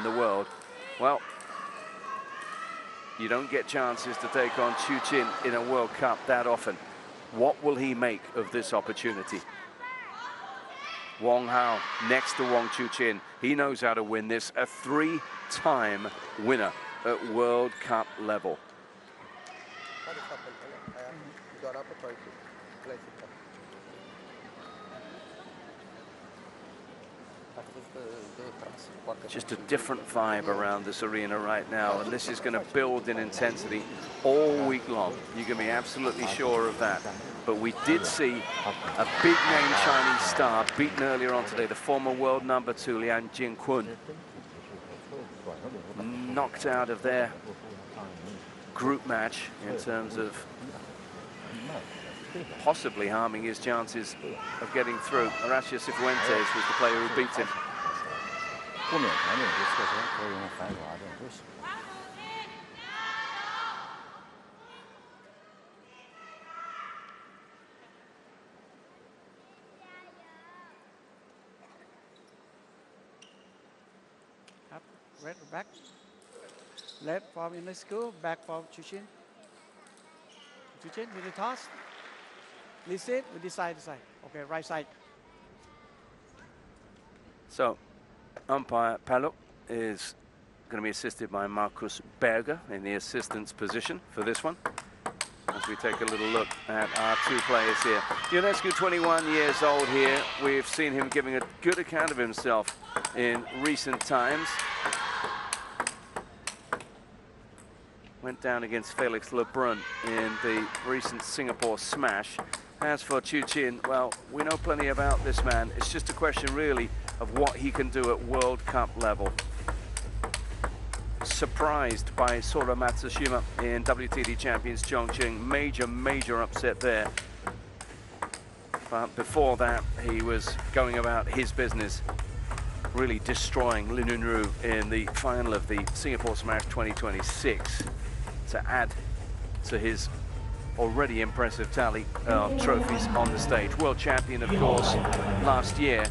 the world. Well, you don't get chances to take on Chuqin in a World Cup that often. What will he make of this opportunity? Wang Hao next to Wang Chuqin. He knows how to win this. A 3-time winner at World Cup level. Just a different vibe around this arena right now, and this is going to build in intensity all week long. You can be absolutely sure of that. But we did see a big-name Chinese star beaten earlier on today, the former world #2, Lian Jingqun, knocked out of their group match in terms of possibly harming his chances of getting through. Horacio Cifuentes was the player who beat him. Red back, left from Ionesco, back from Chuqin. Chuqin with the toss. Listen with the side to side. Okay, right side. So, umpire Paluk is going to be assisted by Markus Berger in the assistant's position for this one. As we take a little look at our two players here. Ionesco, 21 years old here. We've seen him giving a good account of himself in recent times. Went down against Felix Lebrun in the recent Singapore smash. As for Chuqin, well, we know plenty about this man. It's just a question, really, of what he can do at World Cup level. Surprised by Sora Matsushima in WTD Champions Chongqing. Major upset there. But before that, he was going about his business, really destroying Lin Yunru in the final of the Singapore Smash 2026 to add to his already impressive tally of trophies on the stage. World champion, of course, last year,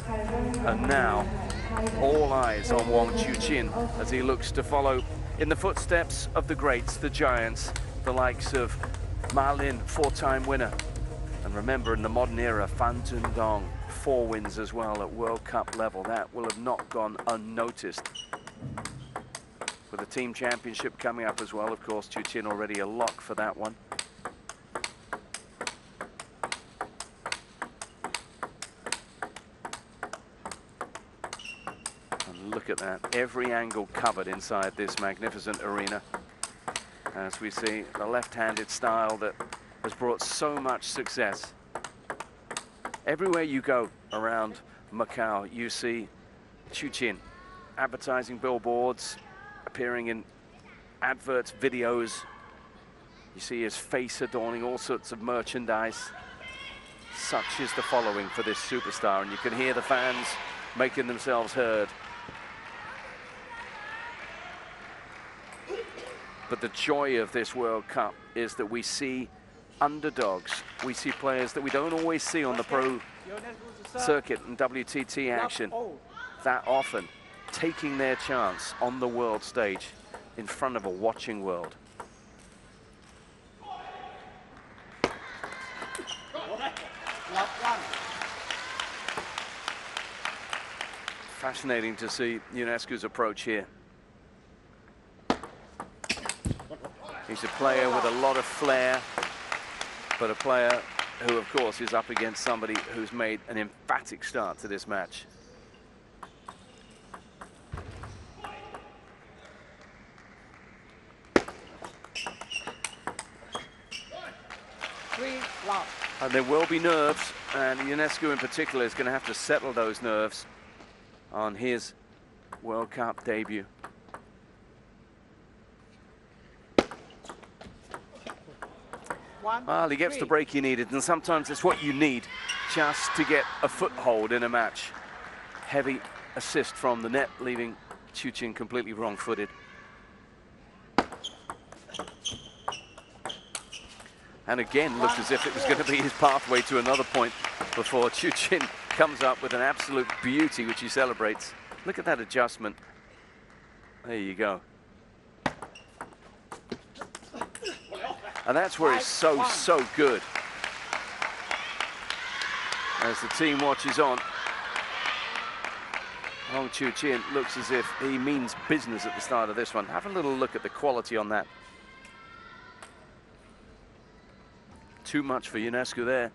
and now all eyes on Wang Chuqin as he looks to follow in the footsteps of the greats, the giants, the likes of Ma Lin, 4-time winner. And remember, in the modern era, Fan Zhendong, 4 wins as well at World Cup level. That will have not gone unnoticed. With the team championship coming up as well, of course, Chuqin already a lock for that one. And look at that, every angle covered inside this magnificent arena. As we see the left-handed style that has brought so much success. Everywhere you go around Macao, you see Chuqin, advertising billboards, appearing in adverts, videos. You see his face adorning all sorts of merchandise. Such is the following for this superstar, and you can hear the fans making themselves heard. But the joy of this World Cup is that we see underdogs. We see players that we don't always see on the pro circuit and WTT action that often, taking their chance on the world stage in front of a watching world. Fascinating to see Ionesco's approach here. He's a player with a lot of flair, but a player who, of course, is up against somebody who's made an emphatic start to this match. And there will be nerves, and Ionesco in particular is going to have to settle those nerves on his World Cup debut. Well, he gets the break he needed, and sometimes it's what you need just to get a foothold in a match. Heavy assist from the net, leaving Chuqin completely wrong-footed. And again, looked as if it was going to be his pathway to another point before Chuqin comes up with an absolute beauty, which he celebrates. Look at that adjustment. There you go. And that's where he's so good. As the team watches on, Wang Chuqin looks as if he means business at the start of this one. Have a little look at the quality on that. Too much for Ionesco there.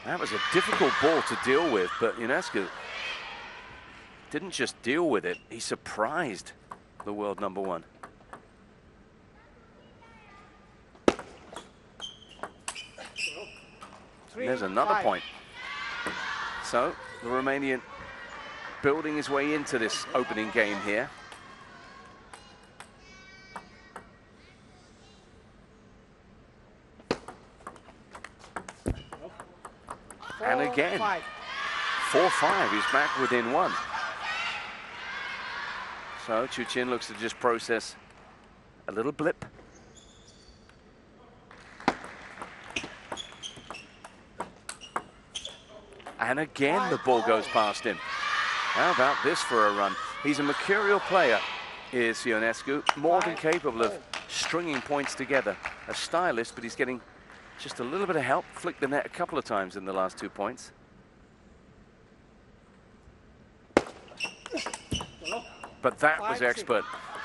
That was a difficult ball to deal with, but Ionesco didn't just deal with it, he surprised the world number one. There's another point. So the Romanian building his way into this opening game here. And again, 4-5, he's back within one. So Chuqin looks to just process a little blip. And again, the ball goes past him. How about this for a run? He's a mercurial player, is Ionesco, more than capable of stringing points together. A stylist, but he's getting just a little bit of help. Flicked the net a couple of times in the last 2 points. But that was expert.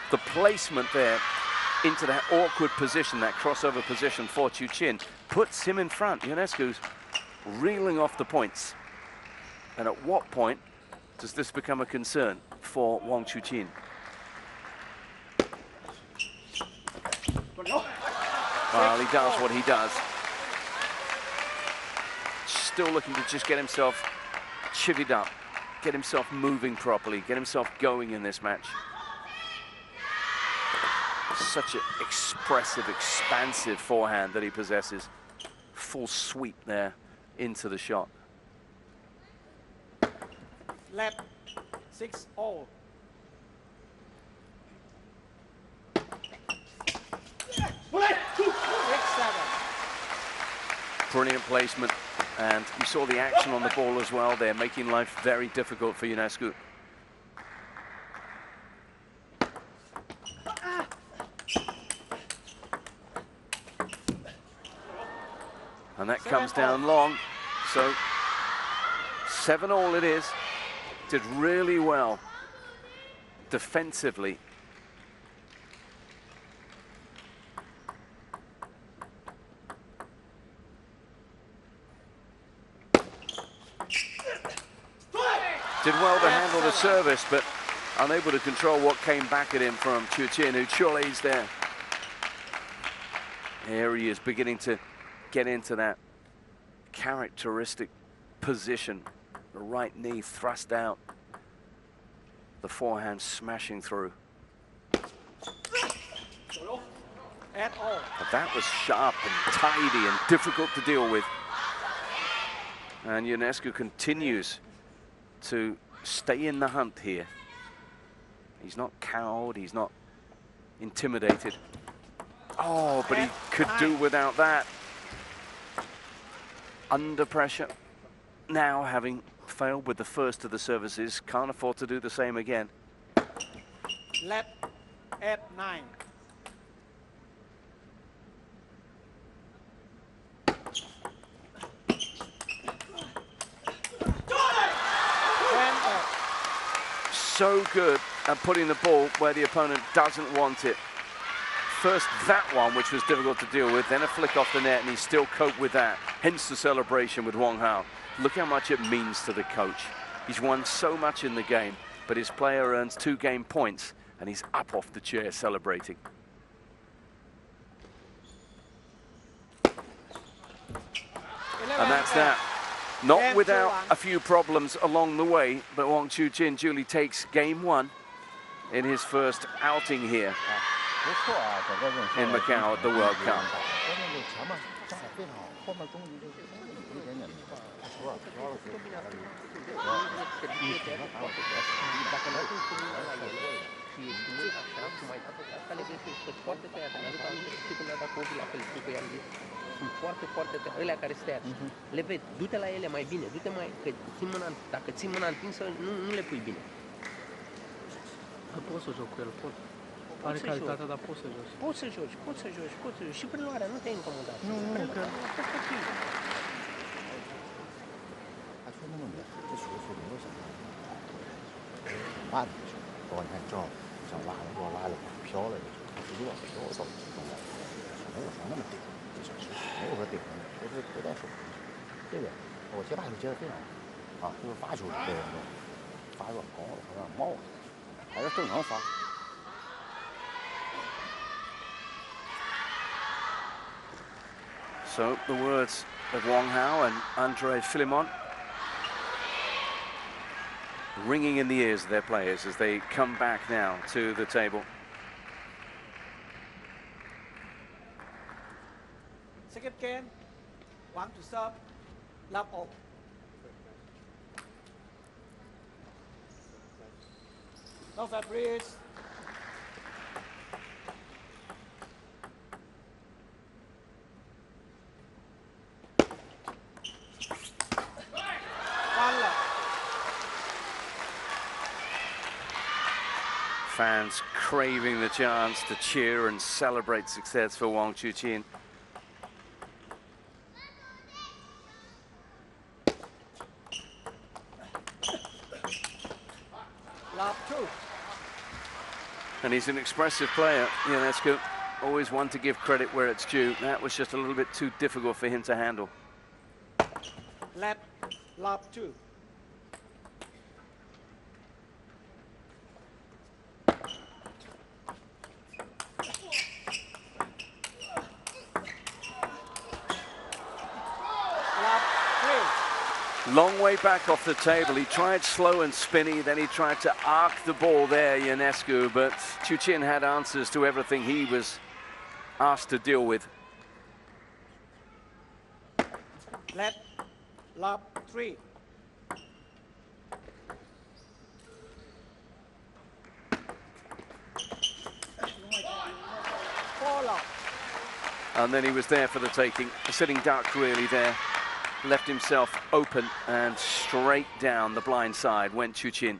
The placement there into that awkward position, that crossover position for Chuqin, puts him in front. Ionesco's reeling off the points. And at what point does this become a concern for Wang Chuqin? Well, he does what he does. Still looking to just get himself chivied up, get himself moving properly, get himself going in this match. Such an expressive, expansive forehand that he possesses. Full sweep there into the shot. Left 6-0. Brilliant placement, and you saw the action on the ball as well there, making life very difficult for Ionesco. And that comes down long, so 7-all it is. Did really well defensively. Did well to handle the service, but unable to control what came back at him from Chuqin, who chulays there. Here he is beginning to get into that characteristic position. The right knee thrust out. The forehand smashing through. But that was sharp and tidy and difficult to deal with. And Ionesco continues to stay in the hunt here. He's not cowed, he's not intimidated. Oh, but he could do without that. Under pressure. Now, having failed with the first of the services, can't afford to do the same again. Left 8-9. So good at putting the ball where the opponent doesn't want it. First that one, which was difficult to deal with, then a flick off the net, and he still coped with that. Hence the celebration with Wang Hao. Look how much it means to the coach. He's won so much in the game, but his player earns 2 game points, and he's up off the chair celebrating. And that's that. Not without a few problems along the way, but Wang Chuqin duly takes game 1 in his first outing here in Macao at the World Cup. și ești mult așa, cum ai dat asta le găsești, sunt foarte tăiate, mi-aduc aminte că și când a dat copii la fel, știu că i-am zis, sunt foarte, foarte tăiate, ălea care stai așa, le vezi, du-te la ele mai bine, du-te mai, că ții mâna, dacă ții mâna întinsă, nu le pui bine. Pot să joc cu el, pot. Are calitatea, dar pot să joci. Poți să joci, și preluarea, nu te-ai incomodat. Nu, că...他说那么远，这属于没有什么。慢的时候，包括你看正好像拉了，给我拉了飘了，直接往手走，没有说那么顶，这小时没有说顶的，都是回到手，对不对？我接发球接的非常好，啊，就是发球对对，发有点高了，有点冒了，还是正常发。 So the words of Wang and Andre Philemon ringing in the ears of their players as they come back now to the table. Second game, Wang to serve, love off. No fat breeze. Fans craving the chance to cheer and celebrate success for Wang Chuqin. Love two. And he's an expressive player, Ionesco. Always one to give credit where it's due. That was just a little bit too difficult for him to handle. Left, love two. Long way back off the table. He tried slow and spinny, then he tried to arc the ball there, Ionesco, but Chuqin had answers to everything he was asked to deal with. Left, love three. Four love. And then he was there for the taking, sitting duck really there. Left himself open and straight down the blind side went Chuqin.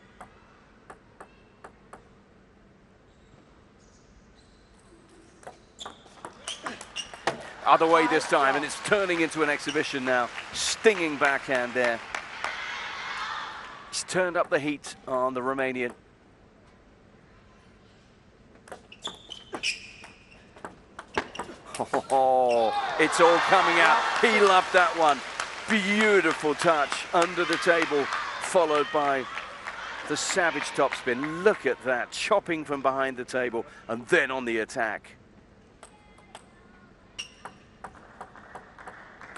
Other way this time, and it's turning into an exhibition now. Stinging backhand there. He's turned up the heat on the Romanian. Oh, it's all coming out. He loved that one. Beautiful touch under the table, followed by the savage topspin. Look at that, chopping from behind the table and then on the attack.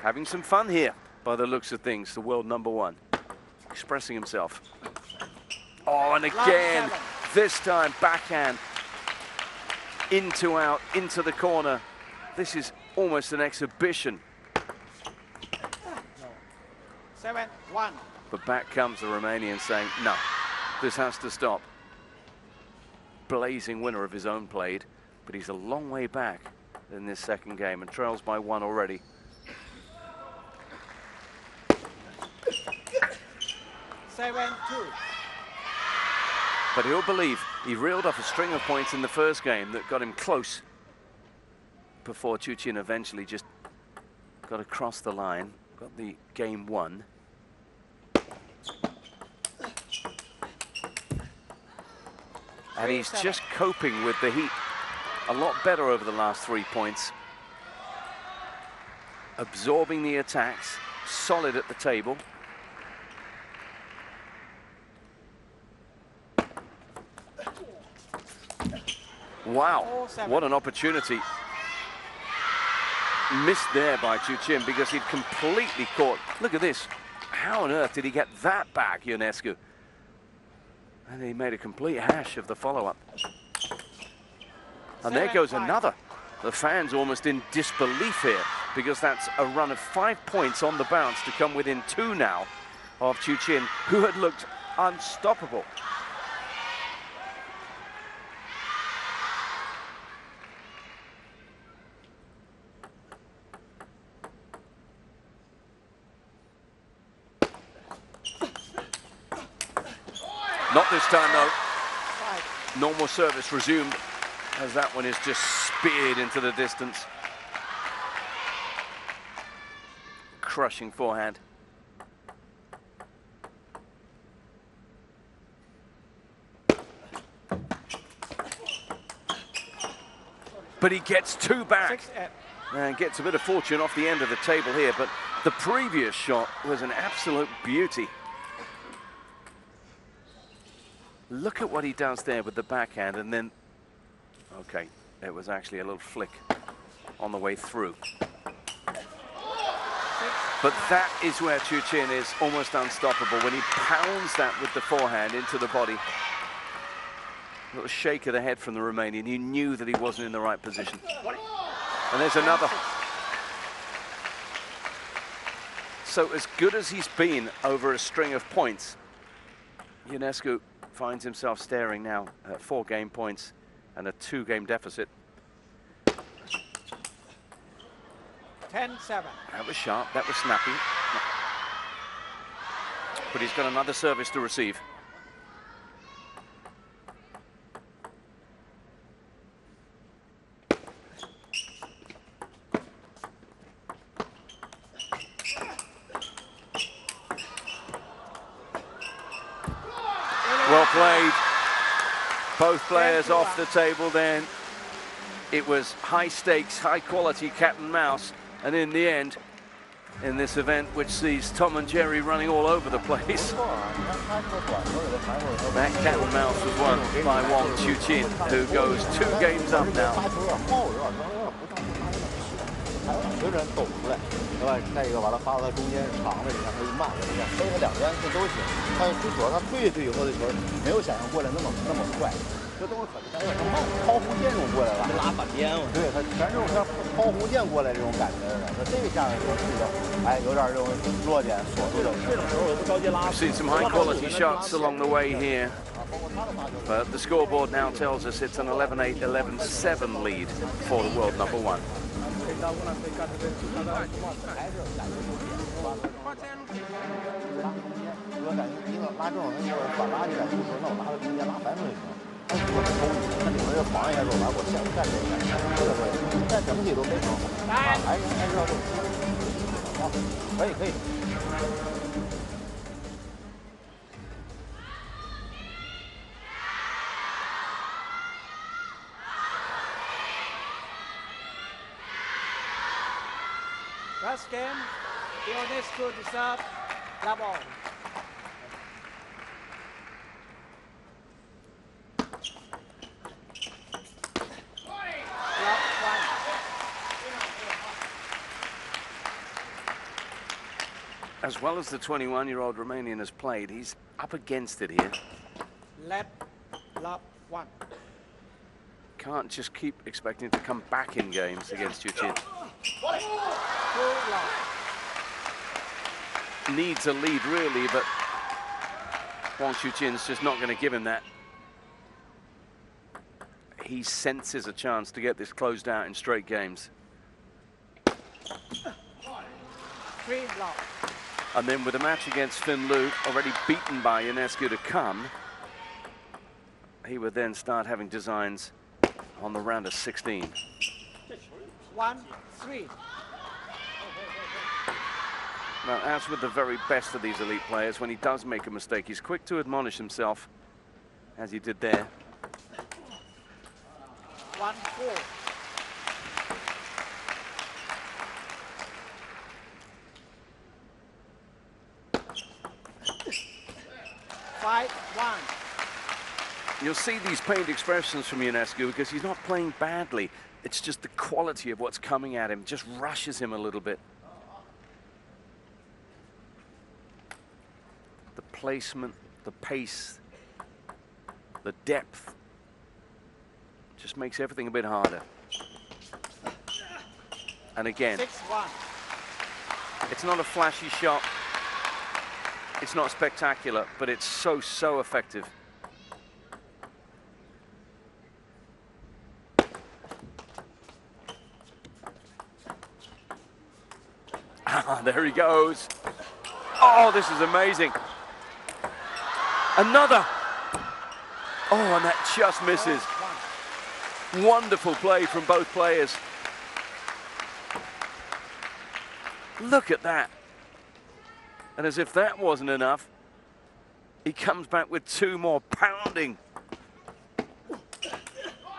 Having some fun here by the looks of things, the world #1, expressing himself. Oh, and again, this time backhand, into out, into the corner. This is almost an exhibition. 7-1. But back comes the Romanian saying, no, this has to stop. Blazing winner of his own plate, but he's a long way back in this second game and trails by 1 already. But he'll believe he reeled off a string of points in the first game that got him close before Chuqin eventually just got across the line, got the game won. And he's just coping with the heat a lot better over the last 3 points. Absorbing the attacks, solid at the table. Wow, what an opportunity. Missed there by Chuqin because he'd completely caught. Look at this. How on earth did he get that back, Ionesco? And he made a complete hash of the follow-up. And there goes another. The fans almost in disbelief here because that's a run of 5 points on the bounce to come within 2 now of Chuqin, who had looked unstoppable. Not this time, though. 5. Normal service resumed, as that one is just speared into the distance. Crushing forehand. But he gets two back. 6-8. And gets a bit of fortune off the end of the table here, but the previous shot was an absolute beauty. Look at what he does there with the backhand, and then, okay, it was actually a little flick on the way through. But that is where Chuqin is almost unstoppable, when he pounds that with the forehand into the body. A little shake of the head from the Romanian. He knew that he wasn't in the right position. And there's another. So as good as he's been over a string of points, Ionesco finds himself staring now at 4 game points and a 2-game deficit. 10-7. That was sharp, that was snappy. But he's got another service to receive. Well played. Both players off the table then. It was high stakes, high quality cat and mouse. And in the end, in this event, which sees Tom and Jerry running all over the place, that cat and mouse was won by Wang Chuqin, who goes 2 games up now. 随着抖出来，对吧？再一个把它发到中间长的，你看它就慢了，你看飞它2边这都行。它最主要它退以后的球没有想象过来那么快，这都是很有点像抛弧线这种过来了，拉反边了。对，它全是这种像抛弧线过来这种感觉似的。那这个下来说是的，哎，有点这种弱点锁住的。这种时候我不着急拉。Seen some high quality shots along the way here. But the scoreboard now tells us it's an 11-8, 11-7 lead for the world number 1. 还是感觉我感觉一个拉正，那个反拉起来就是说，那我拉到中间拉反手就行。但是我抽你，那里面要防一下手来，我先站这一下，这个对，但整体都非常好。还是要这种。好，可以。Last game, Ionesco to serve, love all. Love 1. As well as the 21-year-old Romanian has played, he's up against it here. Let love 1. Can't just keep expecting to come back in games against Chuqin. Needs a lead really, but Wang Chuqin's just not going to give him that. He senses a chance to get this closed out in straight games. 3 love. And then with a match against Finn Lu, already beaten by Ionesco to come, he would then start having designs on the round of 16. 1-3. Now, as with the very best of these elite players, when he does make a mistake, he's quick to admonish himself, as he did there. 1-4. 5-1. You'll see these pained expressions from Ionesco because he's not playing badly. It's just the quality of what's coming at him just rushes him a little bit. The placement, the pace, the depth just makes everything a bit harder. And again, 6-1. it's not a flashy shot. It's not spectacular, but it's so effective. There he goes. Oh, this is amazing. Another. Oh, and that just misses. Wonderful play from both players. Look at that. And as if that wasn't enough, he comes back with 2 more, pounding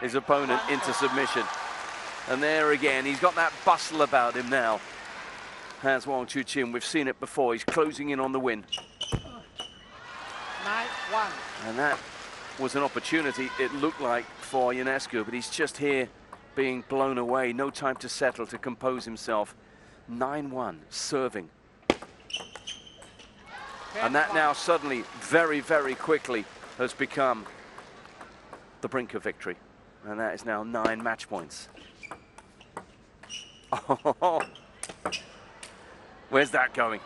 his opponent into submission. And there again, he's got that bustle about him now. Has Wang Chuqin. We've seen it before. He's closing in on the win. 9-1. And that was an opportunity, it looked like, for Ionesco, but he's just here being blown away. No time to settle, to compose himself. 9-1, serving. And that now suddenly, very, very quickly, has become the brink of victory. And that is now 9 match points. Oh, where's that going?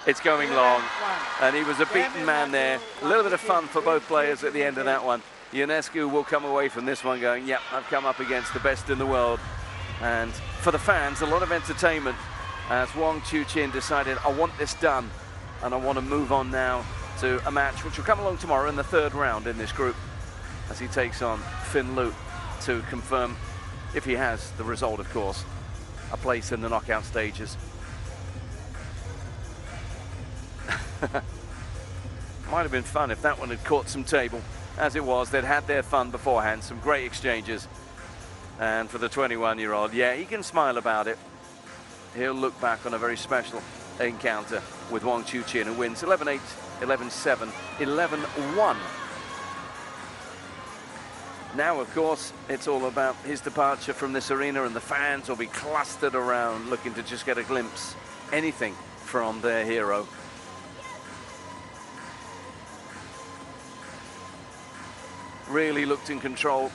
It's going long. And he was a beaten man there. A little bit of fun for both players at the end of that one. Ionesco will come away from this one going, yep, I've come up against the best in the world. And for the fans, a lot of entertainment as Wang Chuqin decided, I want this done. And I want to move on now to a match which will come along tomorrow in the 3rd round in this group, as he takes on Finn Lu to confirm, if he has the result, of course, a place in the knockout stages. Might have been fun if that one had caught some table. As it was, they'd had their fun beforehand, some great exchanges. And for the 21-year-old, yeah, he can smile about it. He'll look back on a very special encounter with Wang Chuqin, who wins 11-8, 11-7, 11-1. Now, of course, it's all about his departure from this arena, and the fans will be clustered around looking to just get a glimpse, anything from their hero. Really looked in control